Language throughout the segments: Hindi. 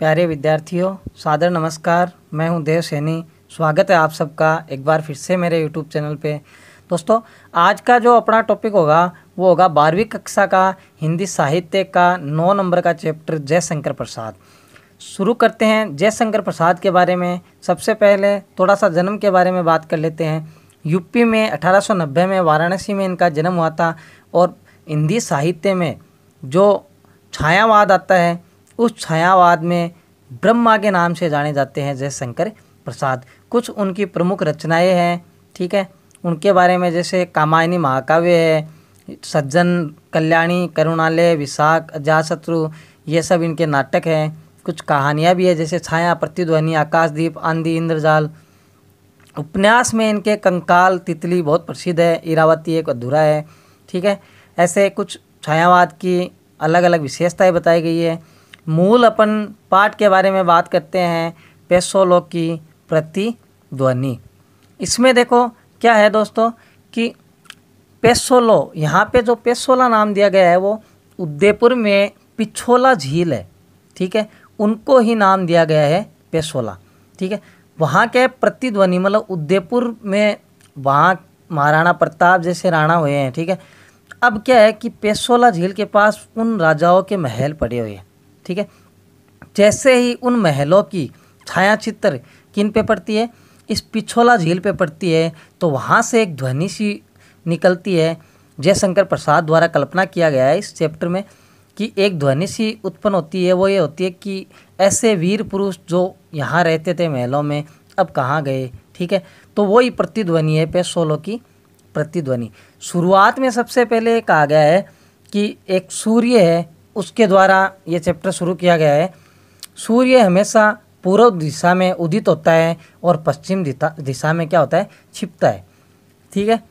प्यारे विद्यार्थियों, सादर नमस्कार। मैं हूं देव सैनी। स्वागत है आप सबका एक बार फिर से मेरे यूट्यूब चैनल पे। दोस्तों, आज का जो अपना टॉपिक होगा वो होगा 12वीं कक्षा का हिंदी साहित्य का 9 नंबर का चैप्टर जयशंकर प्रसाद। शुरू करते हैं जयशंकर प्रसाद के बारे में। सबसे पहले थोड़ा सा जन्म के बारे में बात कर लेते हैं। यूपी में 1890 में वाराणसी में इनका जन्म हुआ था और हिंदी साहित्य में जो छायावाद आता है उस छायावाद में ब्रह्मा के नाम से जाने जाते हैं जयशंकर प्रसाद। कुछ उनकी प्रमुख रचनाएं हैं, ठीक है, उनके बारे में जैसे कामायनी महाकाव्य है, सज्जन, कल्याणी, करुणालय, विशाख, अजातशत्रु, ये सब इनके नाटक हैं। कुछ कहानियाँ भी है जैसे छाया, प्रतिध्वनि, आकाशदीप, आंधी, इंद्रजाल। उपन्यास में इनके कंकाल, तितली बहुत प्रसिद्ध है, इरावती एक अधूरा है, ठीक है। ऐसे कुछ छायावाद की अलग अलग विशेषताएं बताई गई है। मूल अपन पाठ के बारे में बात करते हैं, पेसोलो की प्रतिध्वनि। इसमें देखो क्या है दोस्तों कि पेसोलो, यहाँ पे जो पेसोला नाम दिया गया है वो उदयपुर में पिछोला झील है, ठीक है, उनको ही नाम दिया गया है पेसोला, ठीक है। वहाँ के प्रतिध्वनि मतलब उदयपुर में वहाँ महाराणा प्रताप जैसे राणा हुए हैं, ठीक है। अब क्या है कि पेसोला झील के पास उन राजाओं के महल पड़े हुए हैं, ठीक है। जैसे ही उन महलों की छाया चित्र किन पे पड़ती है, इस पिछोला झील पे पड़ती है, तो वहाँ से एक ध्वनि सी निकलती है। जयशंकर प्रसाद द्वारा कल्पना किया गया है इस चैप्टर में कि एक ध्वनि सी उत्पन्न होती है। वो ये होती है कि ऐसे वीर पुरुष जो यहाँ रहते थे महलों में अब कहाँ गए, ठीक है। तो वही प्रतिध्वनि है पेसोलो की प्रतिध्वनि। शुरुआत में सबसे पहले कहा गया है कि एक सूर्य है, उसके द्वारा ये चैप्टर शुरू किया गया है। सूर्य हमेशा पूर्व दिशा में उदित होता है और पश्चिम दिशा में क्या होता है, छिपता है, ठीक है।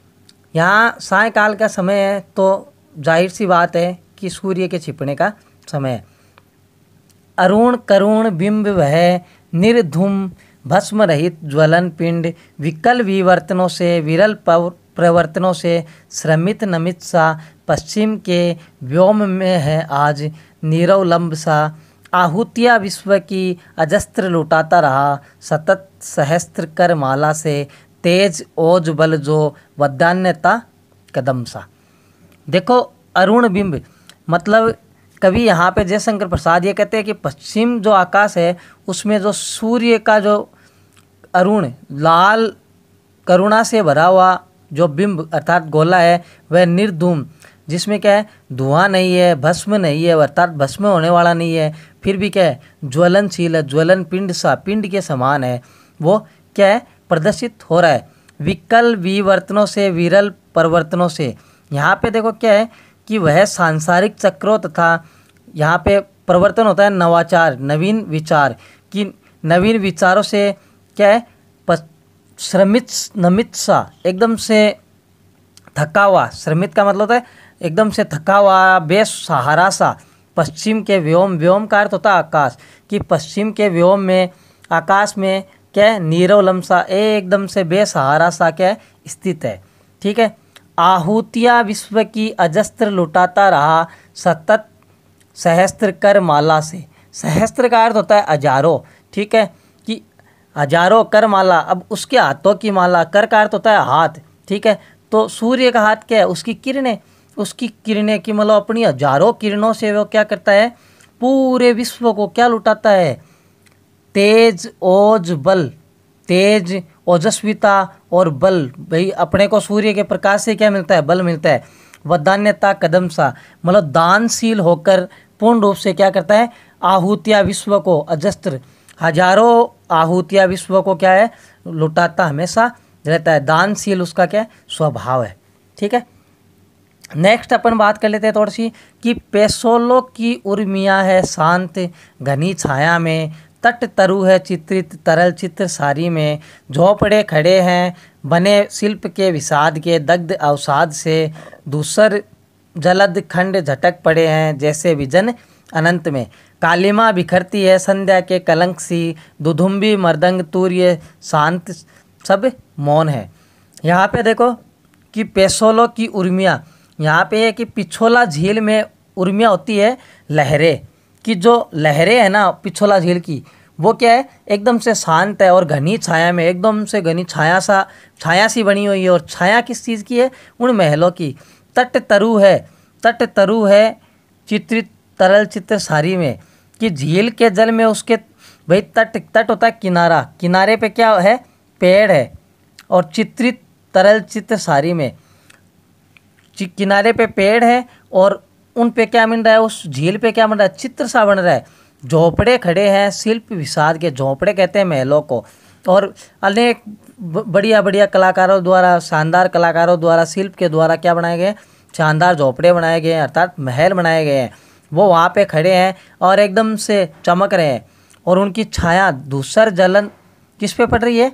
यहाँ सायंकाल का समय है तो जाहिर सी बात है कि सूर्य के छिपने का समय है। अरुण करुण बिंब वह निर्धूम भस्म रहित ज्वलन पिंड विकल विवर्तनों से विरल प्रवर्तनों से श्रमित नमित सा पश्चिम के व्योम में है आज नीरवलंब सा आहुतिया विश्व की अजस्त्र लुटाता रहा सतत सहस्त्र कर माला से तेज ओज बल जो वदान्यता कदम सा। देखो अरुण बिंब मतलब कभी यहाँ पे जयशंकर प्रसाद ये कहते हैं कि पश्चिम जो आकाश है उसमें जो सूर्य का जो अरुण लाल करुणा से भरा हुआ जो बिंब अर्थात गोला है वह निर्धूम, जिसमें क्या है धुआं नहीं है, भस्म नहीं है, अर्थात भस्म होने वाला नहीं है, फिर भी क्या है ज्वलनशील है, ज्वलन पिंड सा पिंड के समान है, वो क्या है प्रदर्शित हो रहा है। विकल विवर्तनों से विरल परिवर्तनों से, यहाँ पे देखो क्या है कि वह सांसारिक चक्रों तथा यहाँ पे परिवर्तन होता है नवाचार नवीन विचार की, नवीन विचारों से क्या है श्रमित नमित सा एकदम से थका हुआ, श्रमित का मतलब होता है एकदम से थका हुआ बेसहारा सा पश्चिम के व्योम, व्योम का अर्थ होता है आकाश, कि पश्चिम के व्योम में आकाश में क्या है नीरवलम सा एकदम से बेसहारा सा क्या है स्थित है, ठीक है। आहुतिया विश्व की अजस्त्र लुटाता रहा सतत सहस्त्र कर माला से, सहस्त्र का अर्थ होता है हजारों, ठीक है, कि हजारों कर माला, अब उसके हाथों की माला, कर का अर्थ होता है हाथ, ठीक है। तो सूर्य का हाथ क्या है, उसकी किरणें, उसकी किरणें की मतलब अपनी हजारों किरणों से वो क्या करता है पूरे विश्व को क्या लुटाता है, तेज ओज बल, तेज ओजस्विता और बल, भाई अपने को सूर्य के प्रकाश से क्या मिलता है, बल मिलता है। वदान्यता कदम सा मतलब दानशील होकर पूर्ण रूप से क्या करता है आहुतिया विश्व को अजस्त्र हजारों आहुतिया विश्व को क्या है लुटाता हमेशा रहता है, दानशील उसका क्या है स्वभाव है, ठीक है। नेक्स्ट अपन बात कर लेते हैं थोड़ी सी कि पेसोलो की उर्मियाँ है शांत घनी छाया में, तट तरु है चित्रित तरल चित्र सारी में, झोपड़े खड़े हैं बने शिल्प के विषाद के दग्ध अवसाद से, दूसर जलद खंड झटक पड़े हैं जैसे विजन अनंत में, कालिमा बिखरती है संध्या के कलंक सी, दुधुम्बी मर्दंग तूर्य शांत सब मौन है। यहाँ पे देखो कि पेसोलो की उर्मियाँ, यहाँ पे है कि पिछोला झील में उर्मियाँ होती है लहरें, कि जो लहरें है ना पिछोला झील की, वो क्या है, एकदम से शांत है और घनी छाया में, एकदम से घनी छाया सी बनी हुई है। और छाया किस चीज़ की है, उन महलों की। तट तरु है चित्रित तरल चित्र सारी में, कि झील के जल में उसके भाई तट होता है किनारा, किनारे पे क्या है, पेड़ है, और चित्रित तरल चित्र सारी में, किनारे पे पेड़ है और उन पे क्या बन रहा है, उस झील पे क्या बन रहा है, चित्र सा बन रहा है। झोपड़े खड़े हैं शिल्प विषाद के, झोपड़े कहते हैं महलों को। और अनेक बढ़िया बढ़िया कलाकारों द्वारा, शानदार कलाकारों द्वारा, शिल्प के द्वारा क्या बनाए गए, शानदार झोपड़े बनाए गए हैं, अर्थात महल बनाए गए हैं। वो वहाँ पे खड़े हैं और एकदम से चमक रहे हैं, और उनकी छाया धूसर जलन किस पे पड़ रही है,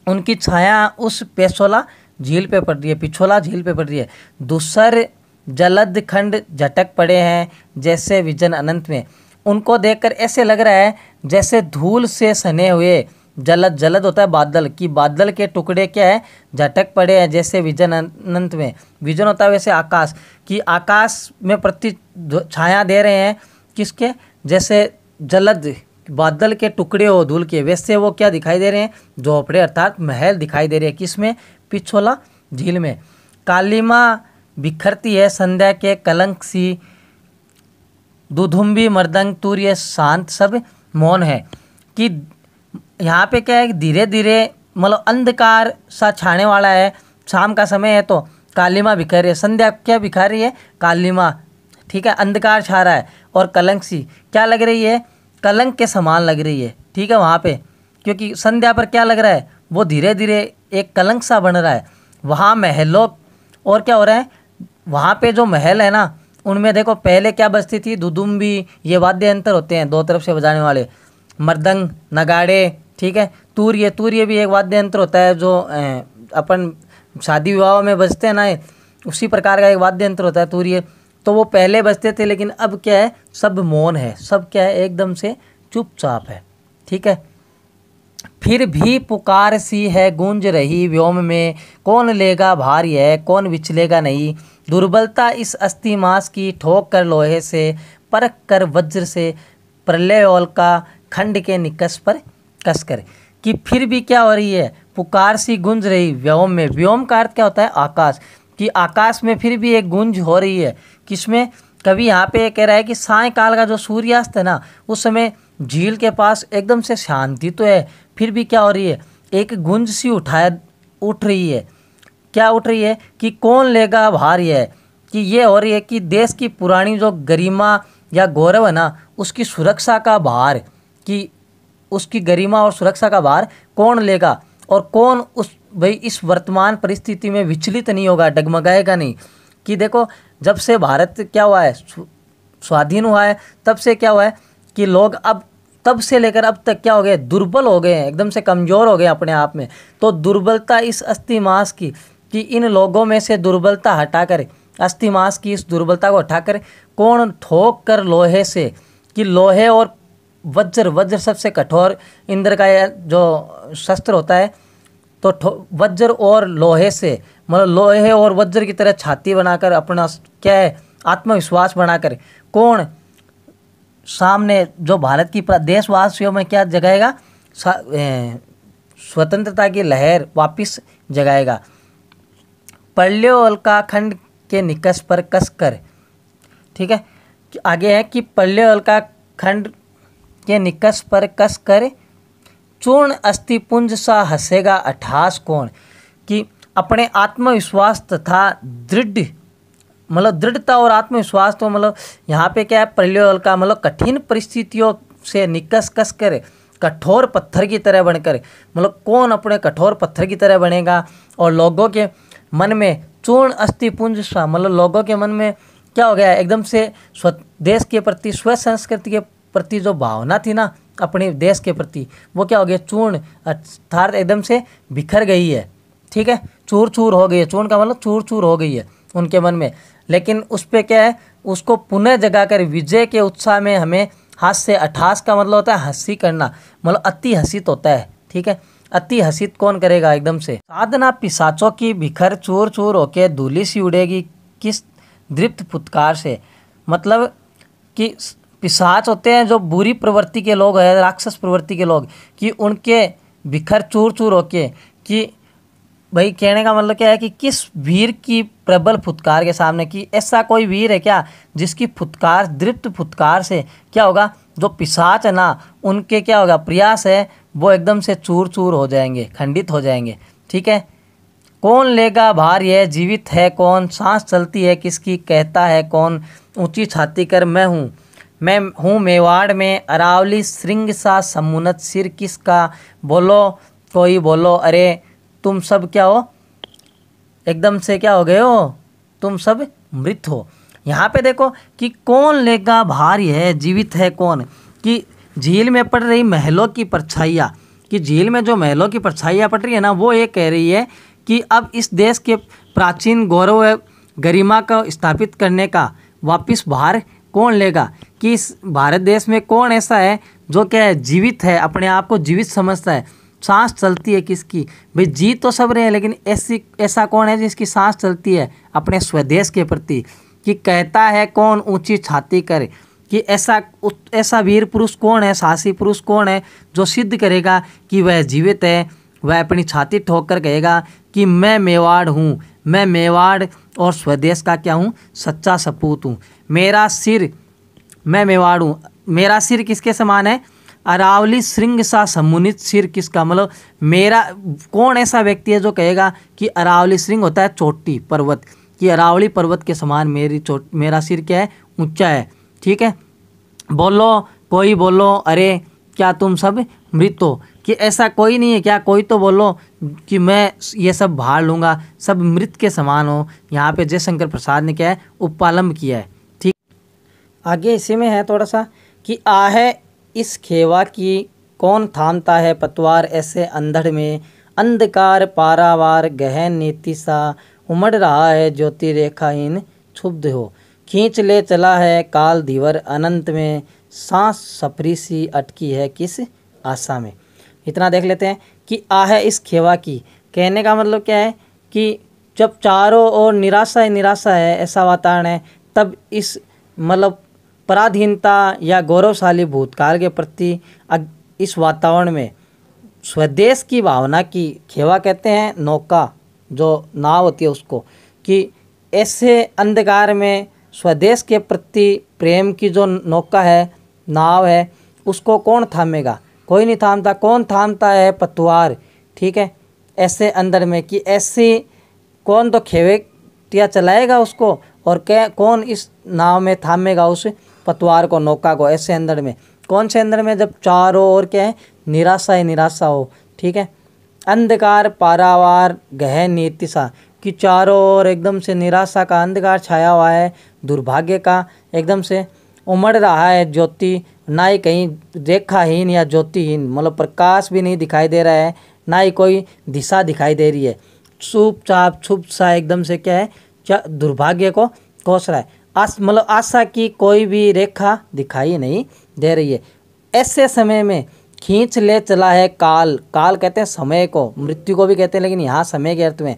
उनकी छाया उस पेशोला झील पे पड़ रही है, पिछोला झील पे पड़ रही है। दूसर जलद खंड झटक पड़े हैं जैसे विजन अनंत में। उनको देखकर ऐसे लग रहा है जैसे धूल से सने हुए, जलद होता है बादल, कि बादल के टुकड़े क्या है, झटक पड़े हैं जैसे विजन अनंत में। विजन होता है वैसे आकाश, कि आकाश में प्रति छाया दे रहे हैं किसके, जैसे जलद बादल के टुकड़े हो धूल के, वैसे वो क्या दिखाई दे रहे हैं, झोपड़े अर्थात महल दिखाई दे रहे हैं। किसमें, पिछोला झील में। कालिमा बिखरती है संध्या के कलंक सी, दुधुम्बी मृदंग तूर्य शांत सब मौन है। कि यहाँ पे क्या है, धीरे धीरे मतलब अंधकार सा छाने वाला है, शाम का समय है, तो कालिमा बिखर रही है, संध्या क्या बिखर रही है, कालिमा, ठीक है, अंधकार छा रहा है। और कलंक सी क्या लग रही है, कलंक के समान लग रही है, ठीक है, वहाँ पे, क्योंकि संध्या पर क्या लग रहा है, वो धीरे धीरे एक कलंक सा बन रहा है वहाँ महलों। और क्या हो रहा है, वहाँ पे जो महल है ना, उनमें देखो पहले क्या बजती थी, दुदुम्बी, ये वाद्य यंत्र होते हैं दो तरफ से बजाने वाले, मृदंग, नगाड़े, ठीक है, तूर्य भी एक वाद्य यंत्र होता है जो अपन शादी विवाह में बजते हैं ना, उसी प्रकार का एक वाद्य यंत्र होता है तूर्य। तो वो पहले बजते थे, लेकिन अब क्या है, सब मौन है, सब क्या है, एकदम से चुपचाप है, ठीक है। फिर भी पुकार सी है गूंज रही व्योम में, कौन लेगा भार यह, कौन विचलेगा नहीं। दुर्बलता इस अस्थि मांस की, ठोक कर लोहे से, परख कर वज्र से, प्रलय ओल का खंड के निकस पर कस कर। कि फिर भी क्या हो रही है, पुकार सी गूंज रही व्योम में। व्योम का अर्थ क्या होता है, आकाश, कि आकाश में फिर भी एक गूंज हो रही है। किसमें, कभी यहाँ पे कह रहा है कि सायंकाल का जो सूर्यास्त है ना, उस समय झील के पास एकदम से शांति तो है, फिर भी क्या हो रही है, एक गूंज सी उठ रही है। क्या उठ रही है, कि कौन लेगा भार यह, कि ये हो रही है कि देश की पुरानी जो गरिमा या गौरव है ना, उसकी सुरक्षा का भार, कि उसकी गरिमा और सुरक्षा का भार कौन लेगा, और कौन उस भाई इस वर्तमान परिस्थिति में विचलित नहीं होगा, डगमगाएगा नहीं। कि देखो जब से भारत क्या हुआ है, स्वाधीन हुआ है, तब से क्या हुआ है कि लोग अब तब से लेकर अब तक क्या हो गए, दुर्बल हो गए हैं, एकदम से कमज़ोर हो गए अपने आप में। तो दुर्बलता इस अस्थि मांस की, कि इन लोगों में से दुर्बलता हटाकर, अस्थि मांस की इस दुर्बलता को हटाकर कौन ठोक कर लोहे से, कि लोहे और वज्र सबसे कठोर इंद्र का जो शस्त्र होता है, तो वज्र और लोहे से, मतलब लोहे और वज्र की तरह छाती बनाकर अपना क्या है, आत्मविश्वास बनाकर कौन सामने जो भारत की देशवासियों में क्या जगाएगा, स्वतंत्रता की लहर वापिस जगाएगा। प्रलयोल का खंड के निकस पर कस कर, ठीक है, आगे है कि प्रलयोल का खंड के निकस पर कस कर, चूर्ण अस्थिपुंज सा हंसेगा अठास कौन। कि अपने आत्मविश्वास तथा दृढ़, मतलब दृढ़ता और आत्मविश्वास, तो मतलब यहाँ पे क्या है, प्रलयोल का मतलब कठिन परिस्थितियों से निकस कस कर कठोर पत्थर की तरह बनकर, मतलब कौन अपने कठोर पत्थर की तरह बनेगा। और लोगों के मन में चूर्ण अस्थिपुंज सा, मतलब लोगों के मन में क्या हो गया, एकदम से देश के प्रति, स्व संस्कृति के प्रति जो भावना थी ना अपने देश के प्रति, वो क्या हो गया, चूर्ण अर्थात एकदम से बिखर गई है, ठीक है, चूर चूर हो गई है। चूर्ण का मतलब चूर चूर हो गई है उनके मन में। लेकिन उस पर क्या है, उसको पुनः जगाकर विजय के उत्साह में हमें हास्य से, अठास का मतलब होता है हंसी करना, मतलब अति हसित होता है, ठीक है, अति हसित कौन करेगा एकदम से। साधना पिशाचों की बिखर चूर चूर होके धूली सी उड़ेगी किस दृप्त फुत्कार से, मतलब कि पिशाच होते हैं, जो बुरी प्रवृत्ति के लोग हैं, राक्षस प्रवृत्ति के लोग, कि उनके बिखर चूर चूर होके, कि भाई कहने का मतलब क्या है कि किस वीर की प्रबल फुटकार के सामने, कि ऐसा कोई वीर है क्या जिसकी फुटकार, दृप्त फुटकार से क्या होगा, जो पिशाच है ना उनके क्या होगा, प्रयास है वो एकदम से चूर चूर हो जाएंगे, खंडित हो जाएंगे। ठीक है। कौन लेगा भार यह, जीवित है कौन, सांस चलती है किसकी, कहता है कौन, ऊंची छाती कर मैं हूँ मेवाड़ में, अरावली श्रृंग सा समुन्नत सिर किसका, बोलो कोई बोलो, अरे तुम सब क्या हो, एकदम से क्या हो गए हो, तुम सब मृत हो। यहाँ पे देखो कि कौन लेगा भार यह, जीवित है कौन, कि झील में पड़ रही महलों की परछाइयाँ, कि झील में जो महलों की परछाइयाँ पड़ रही है ना, वो ये कह रही है कि अब इस देश के प्राचीन गौरव गरिमा को स्थापित करने का वापस भार कौन लेगा, कि इस भारत देश में कौन ऐसा है जो क्या है, जीवित है, अपने आप को जीवित समझता है। सांस चलती है किसकी, भाई जी तो सब रहे हैं, लेकिन ऐसा कौन है जिसकी सांस चलती है अपने स्वदेश के प्रति, कि कहता है कौन ऊंची छाती कर, कि ऐसा वीर पुरुष कौन है, साहसी पुरुष कौन है जो सिद्ध करेगा कि वह जीवित है, वह अपनी छाती ठोक कर कहेगा कि मैं मेवाड़ हूँ, मैं मेवाड़ और स्वदेश का क्या हूँ, सच्चा सपूत हूँ, मेरा सिर, मैं मेवाड़ हूँ, मेरा सिर किसके समान है, अरावली श्रृंग सा समुन्नित सिर किसका, मतलब मेरा कौन ऐसा व्यक्ति है जो कहेगा कि अरावली श्रृंग होता है चोटी पर्वत, कि अरावली पर्वत के समान मेरा सिर क्या है, ऊंचा है। ठीक है। बोलो कोई बोलो, अरे क्या तुम सब मृत हो, कि ऐसा कोई नहीं है क्या, कोई तो बोलो कि मैं ये सब भार लूँगा, सब मृत के समान हो। यहाँ पे जयशंकर प्रसाद ने क्या है, उपपालम किया है। ठीक, आगे इसी में है थोड़ा सा कि आहे इस खेवा की कौन थामता है पतवार, ऐसे अंधड़ में अंधकार पारावार गहन नीति सा, उमड़ रहा है ज्योति रेखाहीन क्षुब्ध हो, खींच ले चला है काल धीवर अनंत में, सांस सफरी सी अटकी है किस आशा में। इतना देख लेते हैं कि आहे इस खेवा की, कहने का मतलब क्या है कि जब चारों ओर निराशा ही निराशा है, ऐसा वातावरण है, तब इस मतलब पराधीनता या गौरवशाली भूतकाल के प्रति इस वातावरण में स्वदेश की भावना की, खेवा कहते हैं नौका, जो नाव होती है उसको, कि ऐसे अंधकार में स्वदेश के प्रति प्रेम की जो नौका है, नाव है, उसको कौन थामेगा, कोई नहीं थामता। कौन थामता है पतवार, ठीक है, ऐसे अंदर में, कि ऐसी कौन तो खेवेटिया चलाएगा उसको, और क्या कौन इस नाव में थामेगा उस पतवार को, नौका को, ऐसे अंदर में, कौन से अंदर में, जब चारों ओर क्या है, निराशा ही निराशा हो। ठीक है। अंधकार पारावार गहन नीति सा, कि चारों ओर एकदम से निराशा का अंधकार छाया हुआ है, दुर्भाग्य का एकदम से उमड़ रहा है ज्योति, ना ही कहीं रेखाहीन या ज्योतिहीन, मतलब प्रकाश भी नहीं दिखाई दे रहा है, ना ही कोई दिशा दिखाई दे रही है, चुपचाप छुप सा एकदम से क्या है, दुर्भाग्य को कोस रहा है, मतलब आशा की कोई भी रेखा दिखाई नहीं दे रही है। ऐसे समय में खींच ले चला है काल, काल कहते हैं समय को, मृत्यु को भी कहते हैं, लेकिन यहाँ समय के अर्थ में,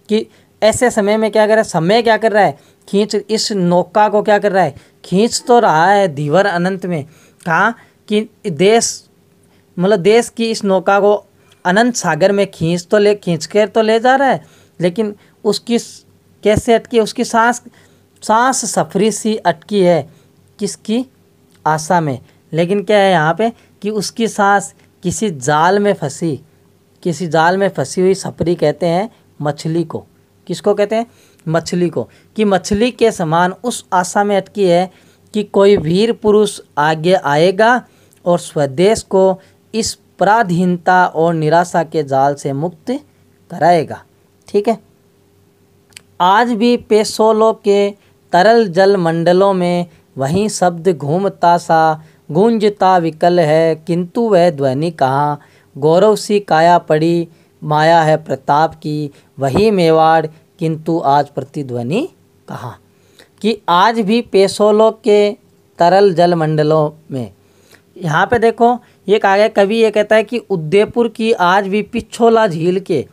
कि ऐसे समय में क्या कर रहा है, समय क्या कर रहा है, खींच इस नौका को क्या कर रहा है, खींच तो रहा है धीवर अनंत में, कहाँ कि देश, मतलब देश की इस नौका को अनंत सागर में खींच कर तो ले जा रहा है, लेकिन उसकी कैसे अटकी, उसकी सांस सफरी सी अटकी है किसकी आशा में। लेकिन क्या है यहाँ पे कि उसकी सांस किसी जाल में फंसी, किसी जाल में फंसी हुई सफरी कहते हैं मछली को, किसको कहते हैं, मछली को, कि मछली के समान उस आशा में अटकी है कि कोई वीर पुरुष आगे आएगा और स्वदेश को इस पराधीनता और निराशा के जाल से मुक्त कराएगा। ठीक है। आज भी पेशोलों के तरल जल मंडलों में वही शब्द घूमता सा गूंजता विकल है, किंतु वह ध्वनि कहाँ, गौरव सी काया पड़ी माया है प्रताप की, वही मेवाड़ किंतु आज प्रतिध्वनि कहाँ। कि आज भी पेशोलों के तरल जल मंडलों में, यहाँ पे देखो ये कहा गया, कवि ये कहता है कि उदयपुर की आज भी पिछोला झील के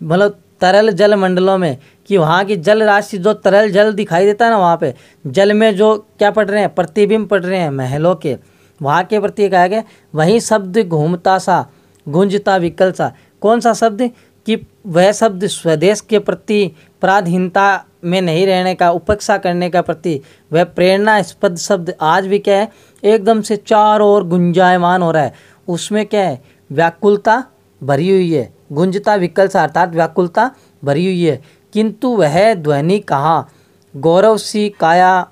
मतलब तरल जल मंडलों में, कि वहाँ की जल राशि, जो तरल जल दिखाई देता है ना, वहाँ पे जल में जो क्या पड़ रहे हैं, प्रतिबिंब पड़ रहे हैं महलों के, वहाँ के प्रति कहा गया। वही शब्द घूमता सा, गुंजता विकल सा। कौन सा शब्द? कि वह शब्द स्वदेश के प्रति पराधीनता में नहीं रहने का, उपेक्षा करने का प्रति वह प्रेरणास्पद शब्द आज भी क्या है, एकदम से चारों ओर गुंजायमान हो रहा है। उसमें क्या है, व्याकुलता भरी हुई है, गुंजता विकल सा अर्थात व्याकुलता भरी हुई है। किंतु वह ध्वनि कहाँ, गौरव सी काया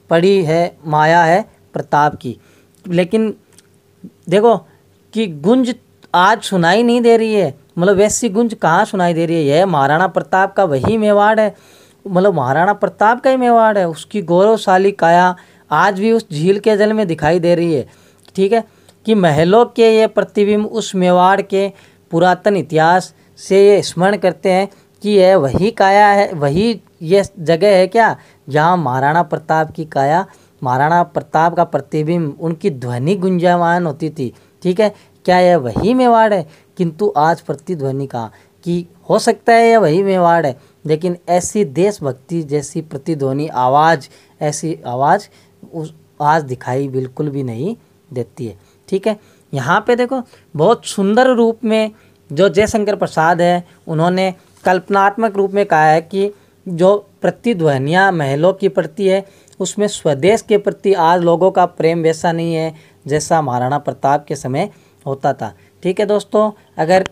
पड़ी है, माया है प्रताप की। लेकिन देखो कि गुंज आज सुनाई नहीं दे रही है, मतलब वैसी गुंज कहाँ सुनाई दे रही है। यह महाराणा प्रताप का वही मेवाड़ है, मतलब महाराणा प्रताप का ही मेवाड़ है। उसकी गौरवशाली काया आज भी उस झील के जल में दिखाई दे रही है। ठीक है, कि महलों के ये प्रतिबिंब उस मेवाड़ के पुरातन इतिहास से ये स्मरण करते हैं कि यह वही काया है, वही ये जगह है क्या, जहाँ महाराणा प्रताप की काया, महाराणा प्रताप का प्रतिबिंब, उनकी ध्वनि गुंजायमान होती थी। ठीक है, क्या यह वही मेवाड़ है? किंतु आज प्रतिध्वनि कहाँ, कि हो सकता है यह वही मेवाड़ है, लेकिन ऐसी देशभक्ति जैसी प्रतिध्वनि आवाज़, ऐसी आवाज़ उस आज दिखाई बिल्कुल भी नहीं देती है। ठीक है, यहाँ पे देखो बहुत सुंदर रूप में जो जयशंकर प्रसाद है, उन्होंने कल्पनात्मक रूप में कहा है कि जो प्रतिध्वनियाँ महलों की प्रति है, उसमें स्वदेश के प्रति आज लोगों का प्रेम वैसा नहीं है जैसा महाराणा प्रताप के समय होता था। ठीक है दोस्तों, अगर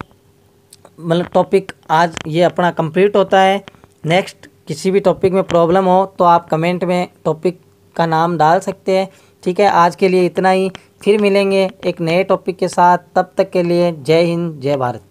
मतलब टॉपिक आज ये अपना कंप्लीट होता है, नेक्स्ट किसी भी टॉपिक में प्रॉब्लम हो तो आप कमेंट में टॉपिक का नाम डाल सकते हैं। ठीक है, आज के लिए इतना ही, फिर मिलेंगे एक नए टॉपिक के साथ। तब तक के लिए जय हिंद, जय भारत।